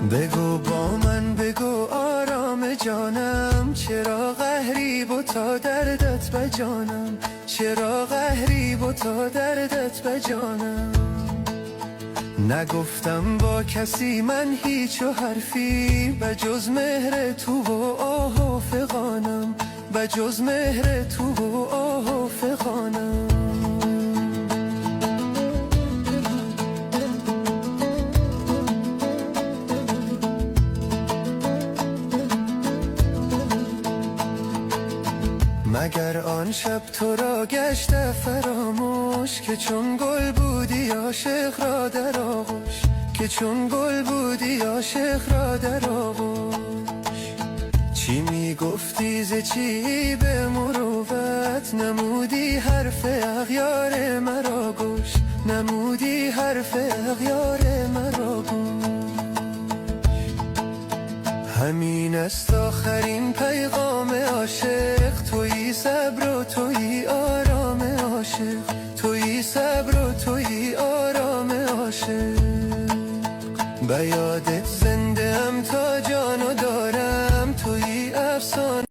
بگو با من بگو آرام جانم، چرا قهری با تا دردت به جانم، چرا قهری با تا دردت به جانم. نگفتم با کسی من هیچ و حرفی، به جز مهر تو و آه و فغانم، به جز مهر تو و آه و فغانم. مگر آن شب تو را گشته فراموش، که چون گل بودی عاشق را در آغوش، که چون گل بودی عاشق را در آغوش. چی می گفتی ز چی به مروت، نمودی حرف اغیار مرا گوش، نمودی حرف اغیار مرا گوش. همین است آخرین پیغام عاشق، تویی صبر و تویی آرام عاشق، تویی صبر و تویی آرام عاشق. به یادت زنده ام تا جانو دارم،